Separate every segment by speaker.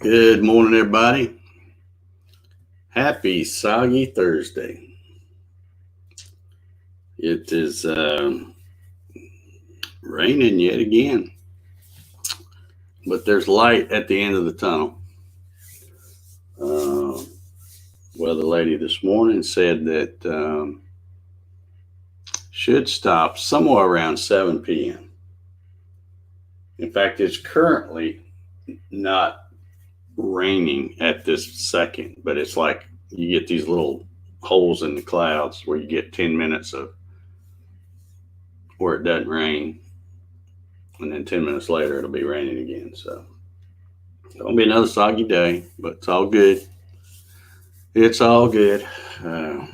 Speaker 1: Good morning, everybody. Happy Soggy Thursday. It is raining yet again, but there's light at the end of the tunnel. Uh, Weather lady this morning said that should stop somewhere around 7 p.m. In fact, it's currently not raining at this second, but it's like you get these little holes in the clouds where you get 10 minutes of where it doesn't rain, and then 10 minutes later it'll be raining again. So it's gonna be another soggy day, but it's all good. It's all good. Uh,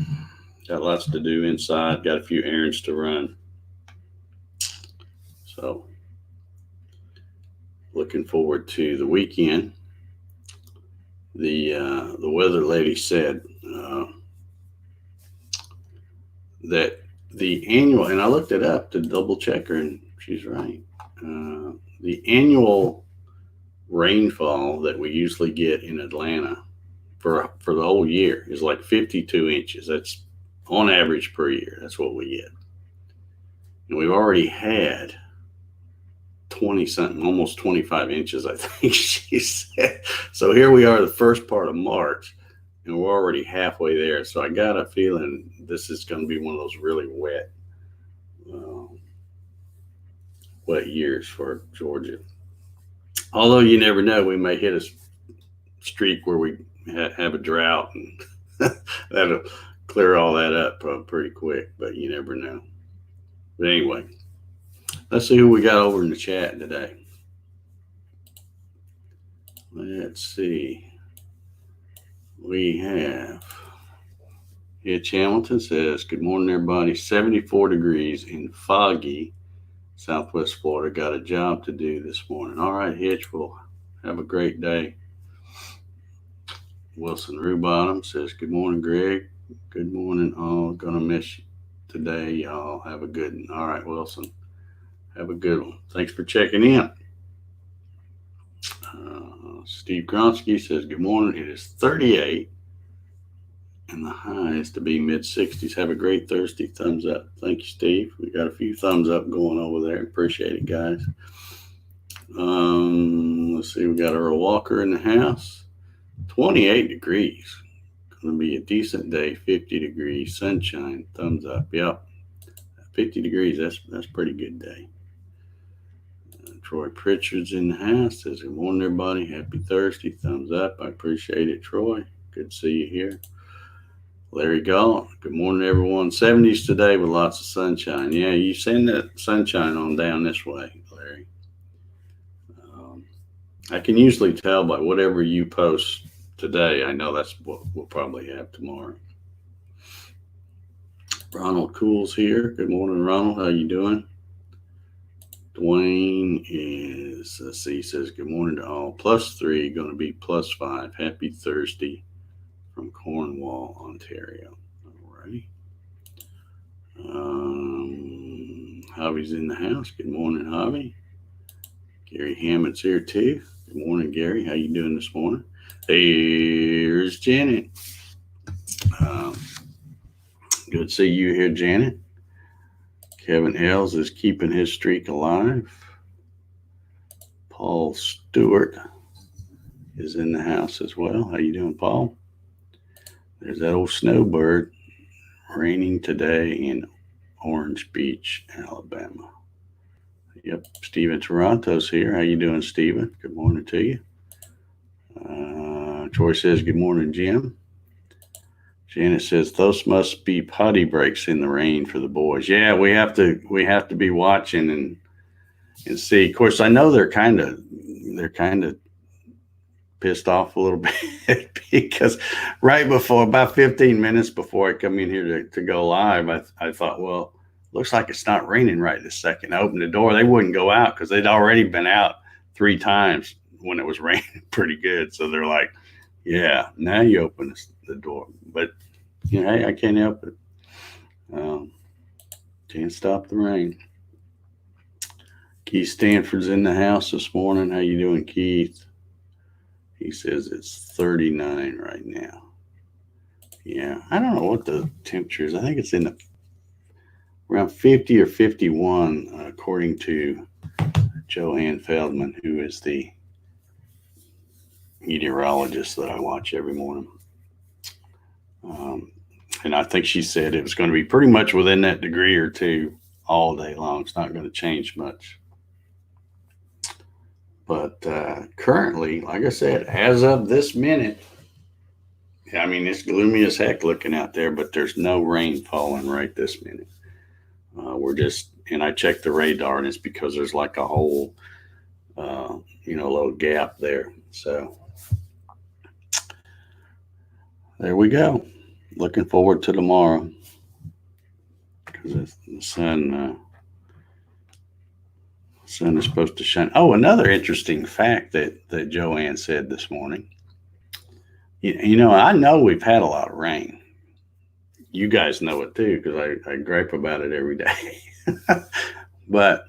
Speaker 1: Got lots to do inside. Got a few errands to run. So looking forward to the weekend. The weather lady said that the annual, and I looked it up to double check her, and she's right. The annual rainfall that we usually get in Atlanta for the whole year is like 52 inches. That's on average per year. That's what we get, and we've already had 20 something, almost 25 inches, I think she said. So here we are, the first part of March, and we're already halfway there. So I got a feeling this is going to be one of those really uh, wet years for Georgia. Although you never know, we may hit a streak where we have a drought, and that'll clear all that up pretty quick. But you never know. But anyway, let's see who we got over in the chat today. Let's see. We have Hitch Hamilton says, "Good morning, everybody. 74 degrees in foggy Southwest Florida. Got a job to do this morning." All right, Hitch, well, have a great day. Wilson Rubottom says, "Good morning, Greg. Good morning, all. Gonna miss you today, y'all. Have a good one." All right, Wilson. Have a good one. Thanks for checking in. Steve Gronsky says, "Good morning. It is 38 and the high is to be mid 60s. Have a great Thursday." Thumbs up. Thank you, Steve. We got a few thumbs up going over there. Appreciate it, guys. Let's see. We got Earl Walker in the house. 28 degrees. Going to be a decent day. 50 degrees. Sunshine. Thumbs up. Yep. 50 degrees. That's a pretty good day. Troy Pritchard's in the house. Says, "Good morning, everybody. Happy Thursday." Thumbs up. I appreciate it, Troy. Good to see you here. Larry Galt, "Good morning, everyone. 70s today with lots of sunshine." Yeah, you send that sunshine on down this way, Larry. I can usually tell by whatever you post today. I know that's what we'll probably have tomorrow. Ronald Cool's here. Good morning, Ronald. How you doing? Dwayne is, let's see, he says, "Good morning to all. +3, going to be +5. Happy Thursday from Cornwall, Ontario." All righty. Javi's in the house. Good morning, Javi. Gary Hammond's here too. Good morning, Gary. How you doing this morning? Here's Janet. Good to see you here, Janet. Kevin Ells is keeping his streak alive. Paul Stewart is in the house as well. How you doing, Paul? There's that old snowbird. Raining today in Orange Beach, Alabama. Yep, Stephen Toronto's here. How you doing, Stephen? Good morning to you. Troy says, "Good morning, Jim." Janet says, "Those must be potty breaks in the rain for the boys." Yeah, we have to be watching and see. Of course, I know they're kind of pissed off a little bit because right before, about 15 minutes before I come in here to go live, I thought, well, looks like it's not raining right this second. I opened the door. They wouldn't go out because they'd already been out 3 times when it was raining pretty good. So they're like, "Yeah, now you open the door." But, hey, I can't help it. Can't stop the rain. Keith Stanford's in the house this morning. How you doing, Keith? He says it's 39 right now. Yeah, I don't know what the temperature is. I think it's in the around 50 or 51, according to Joanne Feldman, who is the meteorologist that I watch every morning. And I think she said it was going to be pretty much within that degree or two all day long. It's not going to change much. But currently, like I said, as of this minute, I mean, it's gloomy as heck looking out there, but there's no rain falling right this minute. And I checked the radar, and it's because there's like a whole, little gap there. So there we go. Looking forward to tomorrow because the sun is supposed to shine. Oh, another interesting fact that Joanne said this morning. I know we've had a lot of rain. You guys know it too because I gripe about it every day. But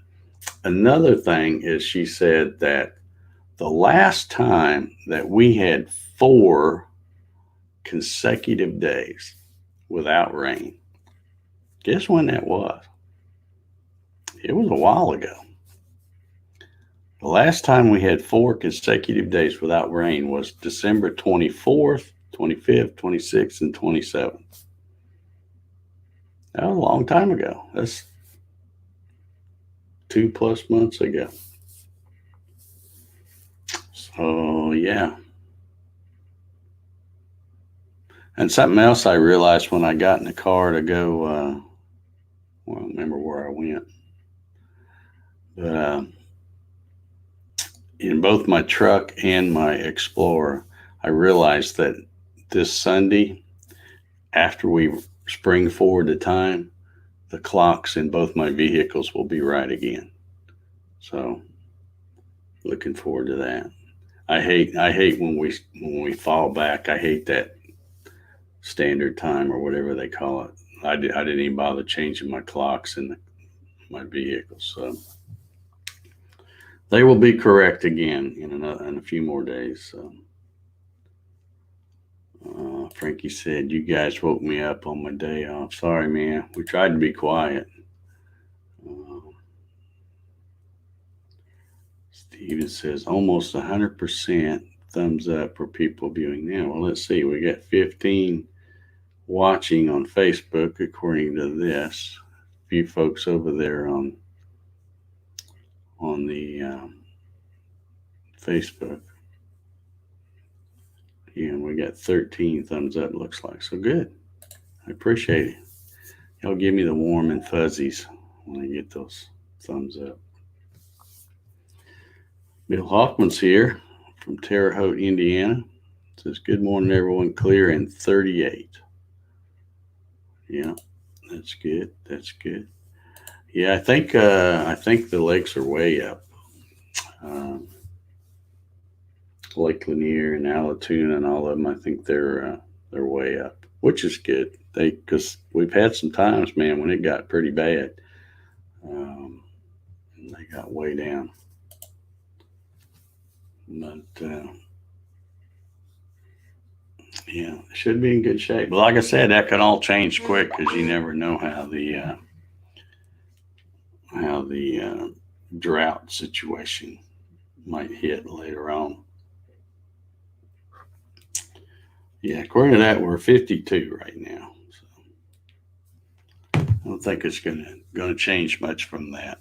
Speaker 1: another thing is she said that the last time that we had 4 consecutive days without rain, guess when that was? It was a while ago. The last time we had 4 consecutive days without rain was December 24th, 25th, 26th, and 27th. That was a long time ago. That's 2+ months ago. So, yeah. And something else I realized when I got in the car to go, I don't remember where I went. But in both my truck and my Explorer, I realized that this Sunday, after we spring forward the time, the clocks in both my vehicles will be right again. So, looking forward to that. I hate when we fall back. I hate that standard time or whatever they call it. I didn't even bother changing my clocks in my vehicles. So they will be correct again in a few more days. So. Frankie said, "You guys woke me up on my day off." Sorry, man. We tried to be quiet. Steven says, almost 100% thumbs up for people viewing now. Well, let's see. We got 15 watching on Facebook, according to this. A few folks over there on the Facebook. And we got 13 thumbs up, looks like. So good. I appreciate it. Y'all give me the warm and fuzzies when I get those thumbs up. Bill Hoffman's here from Terre Haute, Indiana. Says, good morning, everyone. Clear in 38. Yeah, that's good. That's good. Yeah, I think the lakes are way up. Lake Lanier and Allatoona and all of them, I think they're way up, which is good. Because we've had some times, man, when it got pretty bad. They got way down. But yeah, it should be in good shape. But like I said, that can all change quick because you never know how the drought situation might hit later on. Yeah, according to that, we're 52 right now. So I don't think it's gonna change much from that.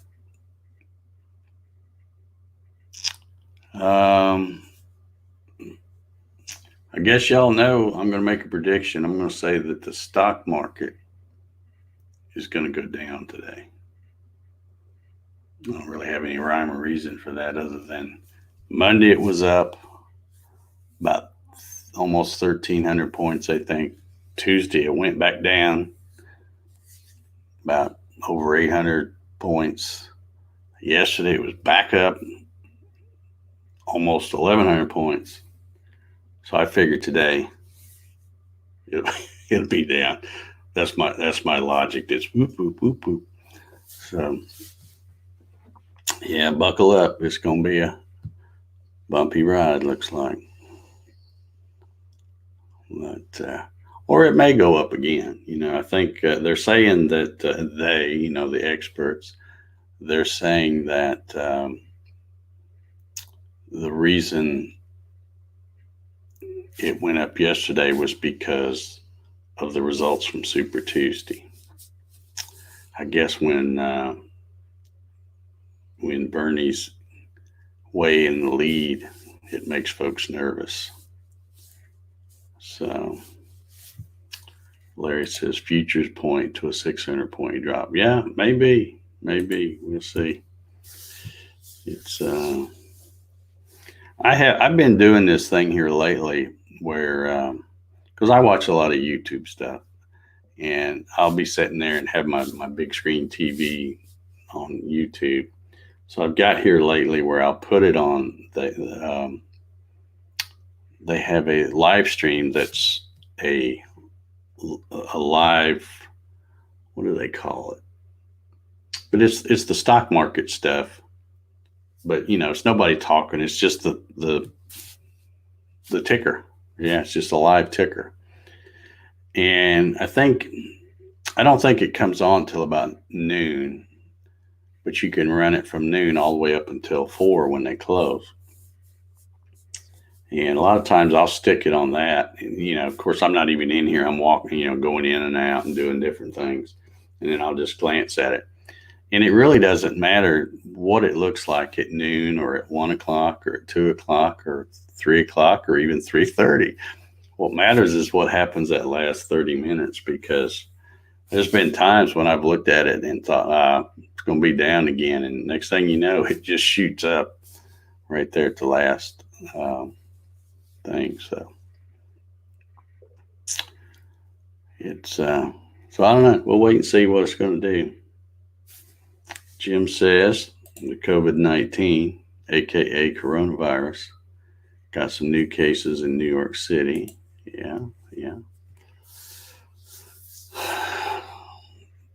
Speaker 1: I guess y'all know I'm going to make a prediction. I'm going to say that the stock market is going to go down today. I don't really have any rhyme or reason for that other than Monday it was up about almost 1,300 points, I think. Tuesday it went back down about over 800 points. Yesterday it was back up almost 1,100 points. So I figured today it'll be down. That's my logic. It's whoop, whoop, whoop, whoop. So yeah, buckle up. It's gonna be a bumpy ride, looks like. But, or it may go up again. I think they're saying that the experts, they're saying that the reason it went up yesterday was because of the results from Super Tuesday. I guess when Bernie's way in the lead, it makes folks nervous. So Larry says futures point to a 600-point drop. Yeah, maybe. We'll see. It's I've been doing this thing here lately where because I watch a lot of YouTube stuff, and I'll be sitting there and have my big screen TV on YouTube. So I've got here lately where I'll put it on. They have a live stream that's a live. What do they call it? But it's the stock market stuff. But it's nobody talking. It's just the ticker. Yeah, it's just a live ticker. And I don't think it comes on till about noon, but you can run it from noon all the way up until 4 when they close. And a lot of times I'll stick it on that. And, of course, I'm not even in here. I'm walking, going in and out and doing different things. And then I'll just glance at it. And it really doesn't matter what it looks like at noon or at 1 o'clock or at 2 o'clock or 3 o'clock or even 3:30. What matters is what happens that last 30 minutes, because there's been times when I've looked at it and thought, it's going to be down again. And next thing you know, it just shoots up right there at the last thing. So it's so I don't know. We'll wait and see what it's going to do. Jim says the COVID-19, aka coronavirus, got some new cases in New York City. Yeah.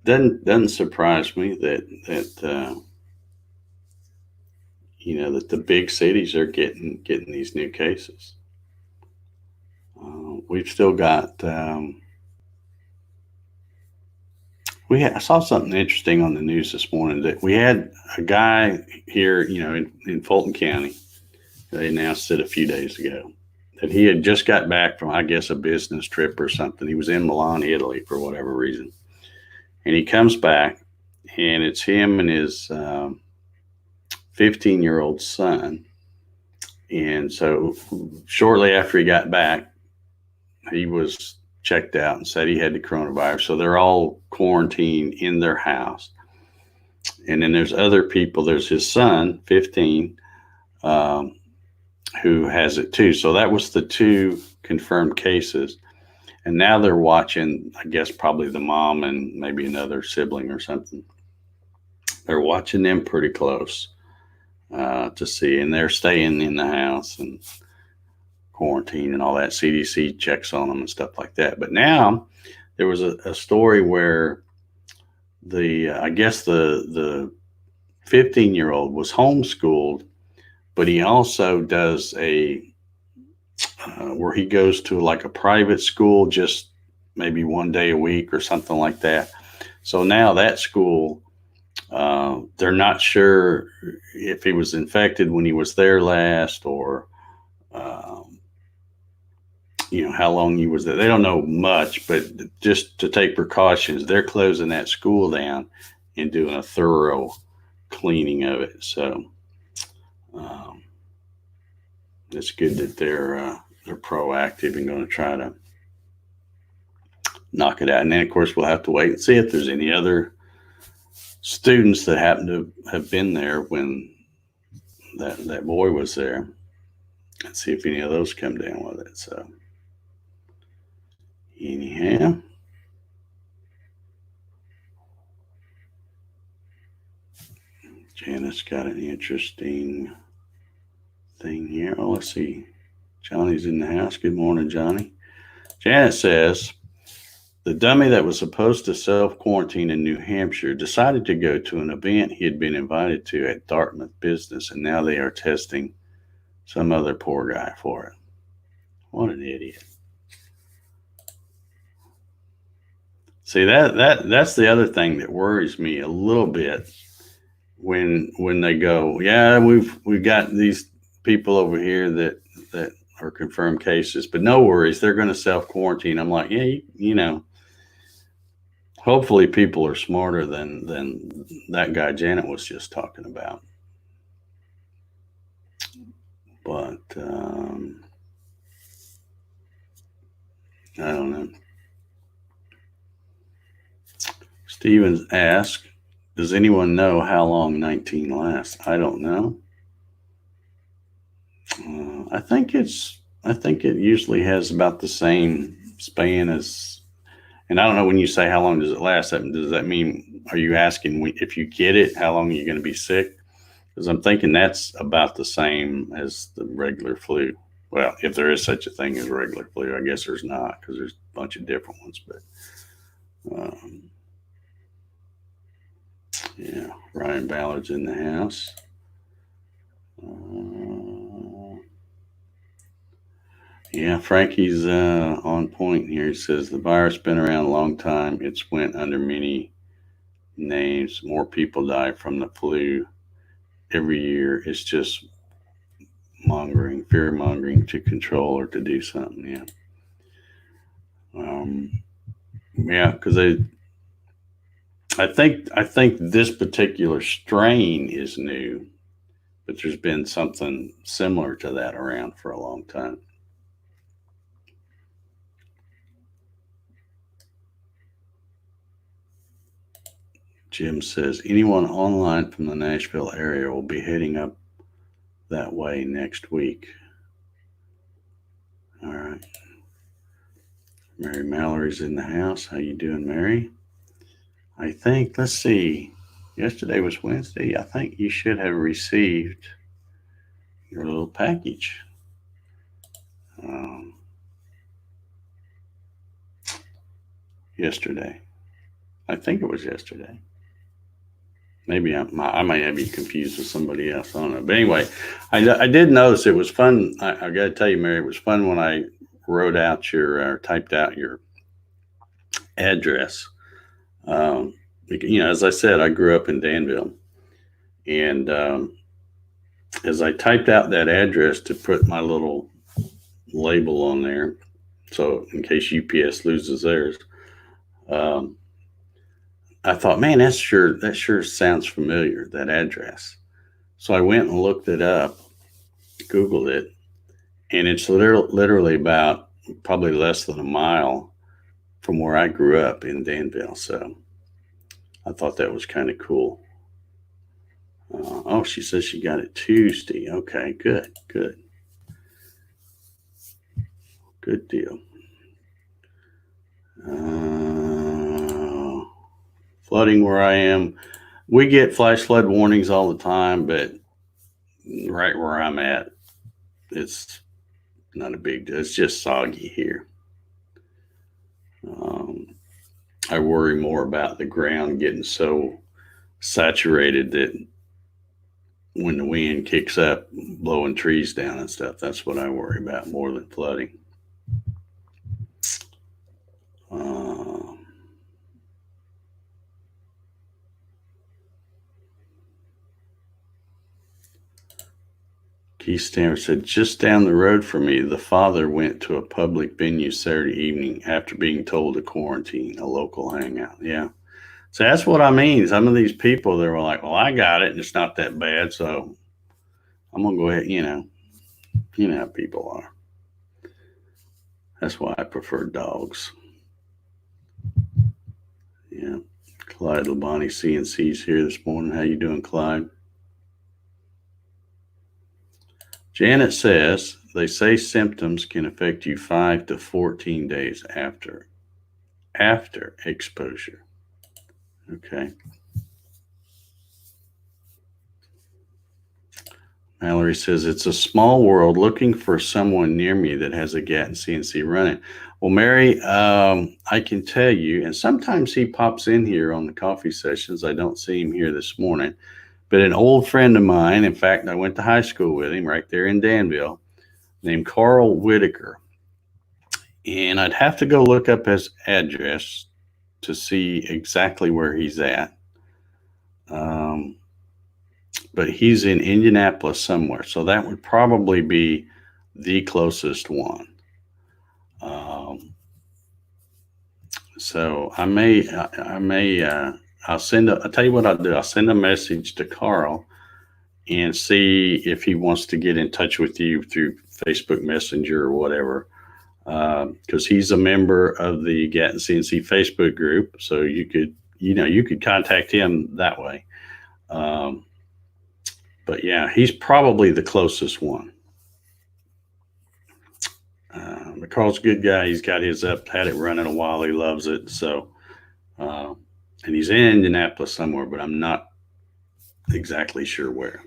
Speaker 1: Doesn't surprise me that that the big cities are getting these new cases. We've still got. I saw something interesting on the news this morning that we had a guy here, in Fulton County. They announced it a few days ago that he had just got back from, I guess, a business trip or something. He was in Milan, Italy, for whatever reason. And he comes back, and it's him and his 15-year-old son. And so shortly after he got back, he was checked out and said he had the coronavirus. So they're all quarantined in their house. And then there's other people. There's his son, 15, who has it too. So that was the 2 confirmed cases. And now they're watching, I guess, probably the mom and maybe another sibling or something. They're watching them pretty close to see. And they're staying in the house and quarantine and all that. CDC checks on them and stuff like that. But now there was a story where I guess the 15-year-old was homeschooled, but he also does where he goes to like a private school just maybe 1 day a week or something like that. So now that school, they're not sure if he was infected when he was there last, or how long he was there. They don't know much, but just to take precautions, they're closing that school down and doing a thorough cleaning of it. So it's good that they're proactive and going to try to knock it out. And then, of course, we'll have to wait and see if there's any other students that happen to have been there when that boy was there, and see if any of those come down with it. So anyhow, Janet's got an interesting thing here. Oh, let's see. Johnny's in the house. Good morning, Johnny. Janet says, the dummy that was supposed to self-quarantine in New Hampshire decided to go to an event he had been invited to at Dartmouth Business, and now they are testing some other poor guy for it. What an idiot. See, that's the other thing that worries me a little bit when they go, yeah, we've got these people over here that are confirmed cases, but no worries, they're going to self quarantine. I'm like, yeah, you know, hopefully people are smarter than that guy Janet was just talking about. But I don't know. Stevens asked, does anyone know how long 19 lasts? I don't know. I think it usually has about the same span as, and I don't know, when you say how long does it last, does that mean, are you asking if you get it, how long are you going to be sick? Because I'm thinking that's about the same as the regular flu. Well, if there is such a thing as regular flu, I guess there's not, because there's a bunch of different ones. But yeah, Ryan Ballard's in the house. Yeah, Frankie's on point here. He says the virus been around a long time. It's went under many names. More people die from the flu every year. It's just fear mongering to control or to do something. Yeah, because I think this particular strain is new, but there's been something similar to that around for a long time. Jim says anyone online from the Nashville area will be heading up that way next week. All right. Mary Mallory's in the house. How you doing, Mary? I think, let's see, yesterday was Wednesday. I think you should have received your little package. Yesterday. I think it was yesterday. Maybe I might have you confused with somebody else. I don't know. But anyway, I did notice it was fun. I got to tell you, Mary, it was fun when I typed out your address. As I said, I grew up in Danville. And as I typed out that address to put my little label on there, so in case UPS loses theirs, I thought, man, that sure sounds familiar, that address. So I went and looked it up, Googled it, and it's literally about probably less than a mile from where I grew up in Danville. So I thought that was kind of cool. She says she got it Tuesday. Okay, good deal. Flooding where I am. We get flash flood warnings all the time, but right where I'm at, it's not a big deal. It's just soggy here. I worry more about the ground getting so saturated that when the wind kicks up, blowing trees down and stuff, that's what I worry about more than flooding. Keith Stanford said, just down the road from me, the father went to a public venue Saturday evening after being told to quarantine, a local hangout. Yeah. So that's what I mean. Some of these people, they were like, well, I got it and it's not that bad. So I'm going to go ahead, you know how people are. That's why I prefer dogs. Yeah. Clyde Labonte CNC's here this morning. How you doing, Clyde? Janet says, they say symptoms can affect you 5 to 14 days after exposure. Okay. Mallory says, it's a small world looking for someone near me that has a Gatton CNC running. Well, Mary, I can tell you, and sometimes he pops in here on the coffee sessions. I don't see him here this morning. But an old friend of mine, in fact, I went to high school with him right there in Danville, named Carl Whitaker. And I'd have to go look up his address to see exactly where he's at. But he's in Indianapolis somewhere, so that would probably be the closest one. So I'll tell you what I'll do. I'll send a message to Carl and see if he wants to get in touch with you through Facebook Messenger or whatever. Because he's a member of the Gatton CNC Facebook group, so you could contact him that way. But yeah, he's probably the closest one. Carl's a good guy. He's got his up, had it running a while. He loves it. So, and he's in Indianapolis somewhere, but I'm not exactly sure where.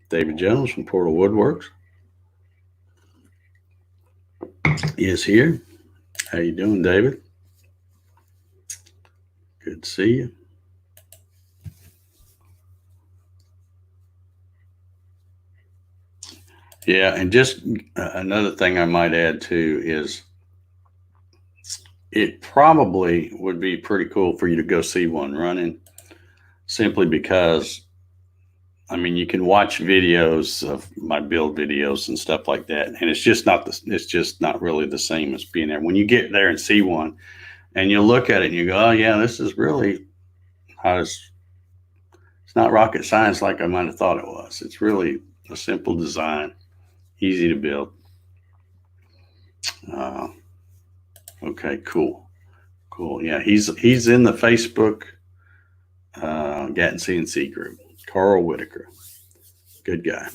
Speaker 1: David Jones from Portal Woodworks is here. How you doing, David? Good to see you. Yeah, and just another thing I might add too is it probably would be pretty cool for you to go see one running, simply because, I mean, you can watch videos of my build videos and stuff like that, and it's just not really the same as being there. When you get there and see one, and you look at it and you go, oh yeah, this is really it's not rocket science like I might have thought it was. It's really a simple design, easy to build. Okay, cool. Yeah, he's in the Facebook Gatton CNC group. Carl Whitaker, good guy.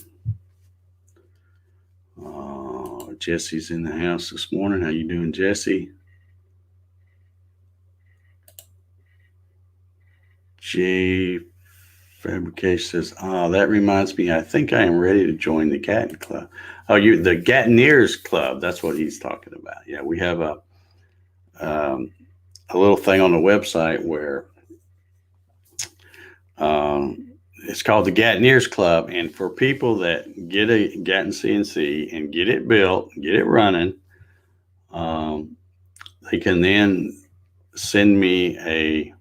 Speaker 1: Jesse's in the house this morning. How you doing, Jesse? J Fabrication says, that reminds me, I think I am ready to join the Gatton Club. Oh, the Gattoneers Club. That's what he's talking about. Yeah, we have a little thing on the website where it's called the Gattoneers Club. And for people that get a Gatton CNC and get it built, get it running, they can then send me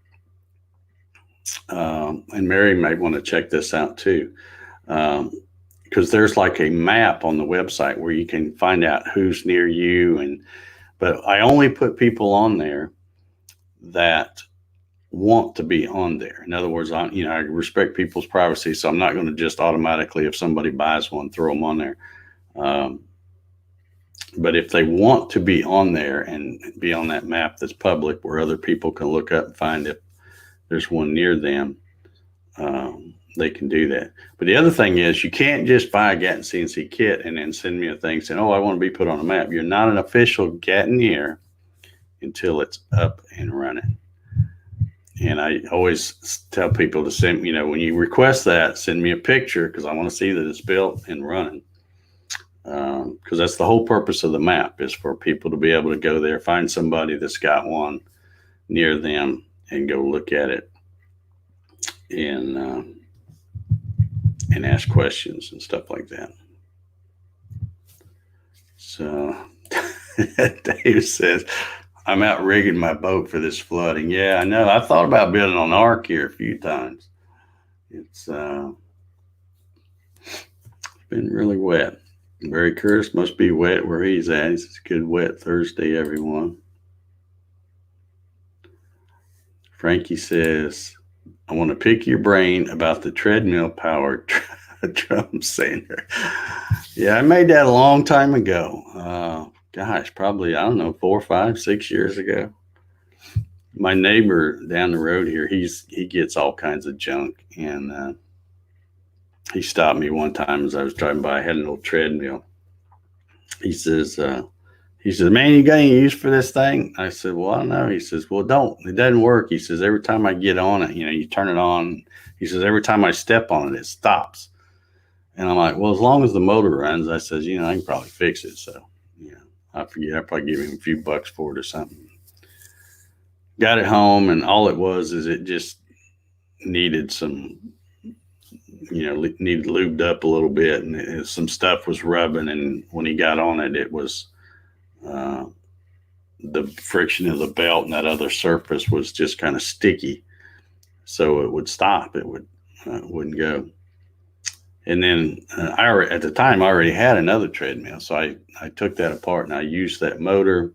Speaker 1: and Mary might want to check this out too, because there's like a map on the website where you can find out who's near you. But I only put people on there that want to be on there. In other words, I respect people's privacy, so I'm not going to just automatically, if somebody buys one, throw them on there. But if they want to be on there and be on that map that's public, where other people can look up and find if there's one near them, they can do that. But the other thing is, you can't just buy a Gatton CNC kit and then send me a thing saying, oh, I want to be put on a map. You're not an official Gattoneer until it's up and running. And I always tell people to send, when you request that, send me a picture, because I want to see that it's built and running. Because that's the whole purpose of the map, is for people to be able to go there, find somebody that's got one near them, and go look at it and ask questions and stuff like that. So Dave says, I'm out rigging my boat for this flooding. Yeah, I know. I thought about building an ark here a few times. It's been really wet. Barry Curtis must be wet where he's at. It's a good wet Thursday, everyone. Frankie says, I want to pick your brain about the treadmill powered drum sander. Yeah, I made that a long time ago. Gosh, probably, I don't know, 4, 5, 6 years ago. My neighbor down the road here, he gets all kinds of junk. And he stopped me one time as I was driving by. I had an old treadmill. He says, man, you got any use for this thing? I said, well, I don't know. He says, well, it doesn't work. He says, every time I get on it, you turn it on. He says, every time I step on it, it stops. And I'm like, well, as long as the motor runs, I says, I can probably fix it. So, I forget. I probably give him a few bucks for it or something. Got it home, and all it was is it just needed some, needed lubed up a little bit, and some stuff was rubbing. And when he got on it, it was the friction of the belt and that other surface was just kind of sticky, so it would stop. It wouldn't go. And then at the time I already had another treadmill, so I took that apart and I used that motor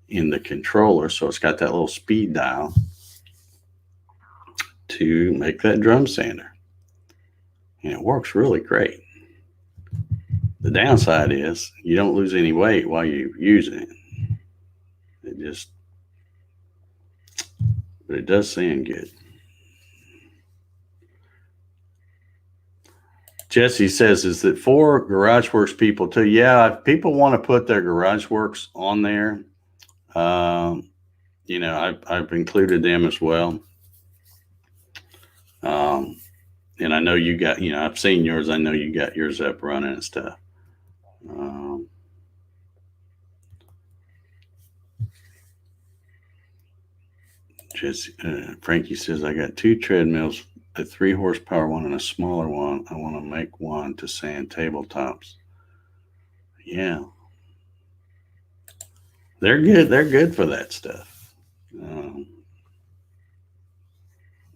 Speaker 1: in the controller, so it's got that little speed dial to make that drum sander, and it works really great. The downside is you don't lose any weight while you're using it. But it does sound good. Jesse says, is that for GarageWorks people too? Yeah, if people want to put their GarageWorks on there, I've included them as well. And I know you got, I've seen yours. I know you got yours up running and stuff. Jesse, Frankie says, I got 2 treadmills, a 3 horsepower one and a smaller one. I want to make one to sand tabletops. Yeah. They're good. They're good for that stuff.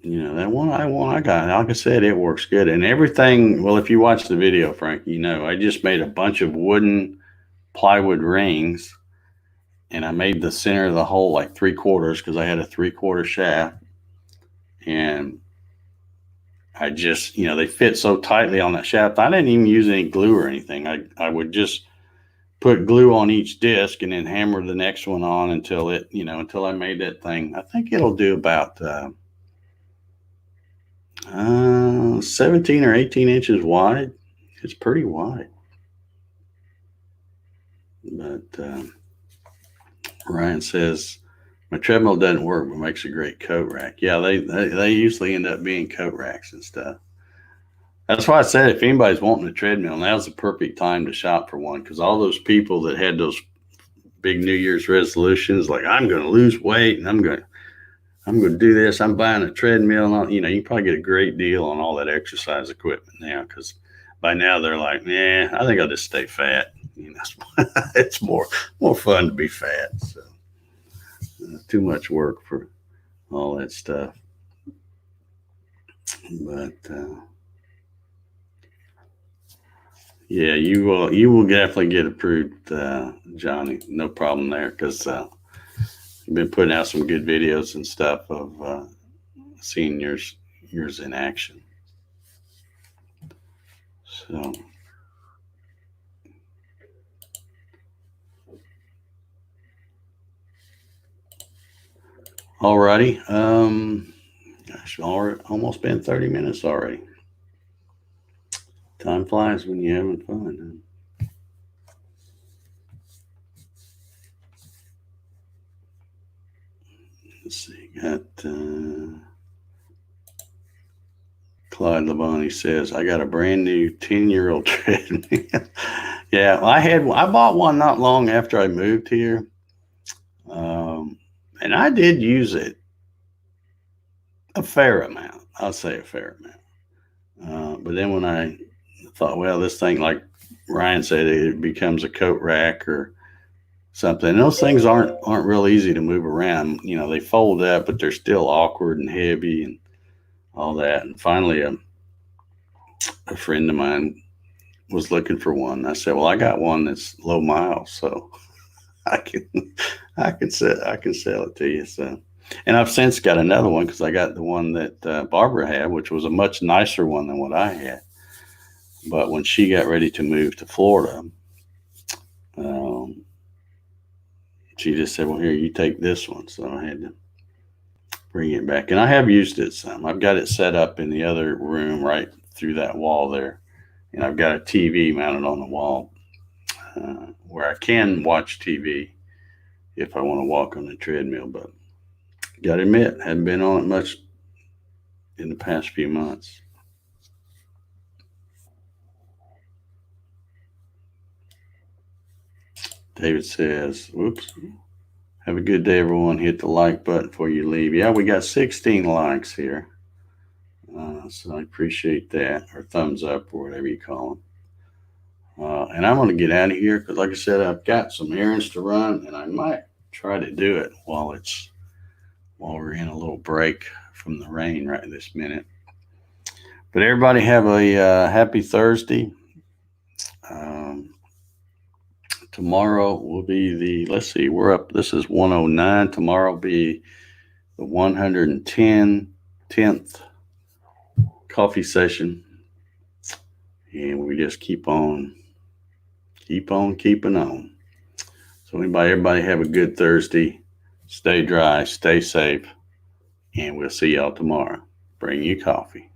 Speaker 1: That one I got, like I said, it works good. And everything, well, if you watch the video, Frank, I just made a bunch of wooden plywood rings, and I made the center of the hole like 3/4 because I had a 3/4 shaft. And I just, they fit so tightly on that shaft. I didn't even use any glue or anything. I would just put glue on each disc and then hammer the next one on until I made that thing. I think it'll do about 17 or 18 inches wide. It's pretty wide. But Ryan says, my treadmill doesn't work, but makes a great coat rack. Yeah, they usually end up being coat racks and stuff. That's why I said if anybody's wanting a treadmill, now's the perfect time to shop for one, because all those people that had those big New Year's resolutions, like I'm going to lose weight and I'm going to do this, I'm buying a treadmill, and you can probably get a great deal on all that exercise equipment now, because by now they're like, I think I'll just stay fat. It's more fun to be fat. So too much work for all that stuff. But yeah, you will definitely get approved, Johnny. No problem there, because you've been putting out some good videos and stuff of seeing yours in action. So. Alrighty. Gosh, almost been 30 minutes already. Time flies when you're having fun. Let's see. Got Clyde Labonte says, I got a brand new 10-year-old treadmill. Yeah, I bought one not long after I moved here. And I did use it a fair amount. I'll say a fair amount. But then when I thought, well, this thing, like Ryan said, it becomes a coat rack or something. And those things aren't real easy to move around. They fold up, but they're still awkward and heavy and all that. And finally, a friend of mine was looking for one. I said, well, I got one that's low miles, so I can sell it to you. So, and I've since got another one, because I got the one that Barbara had, which was a much nicer one than what I had. But when she got ready to move to Florida, she just said, well, here, you take this one. So I had to bring it back. And I have used it some. I've got it set up in the other room right through that wall there. And I've got a TV mounted on the wall where I can watch TV if I want to walk on the treadmill. But got to admit, haven't been on it much in the past few months. David says, whoops, have a good day, everyone. Hit the like button before you leave. Yeah, we got 16 likes here. So I appreciate that, or thumbs up, or whatever you call them. And I'm going to get out of here because, like I said, I've got some errands to run, and I might try to do it while we're in a little break from the rain right this minute. But everybody have a happy Thursday. Um, Tomorrow will be let's see, we're up, this is 109. Tomorrow will be the 110th coffee session. And we just keep on keeping on. So everybody have a good Thursday. Stay dry, stay safe, and we'll see y'all tomorrow. Bring you coffee.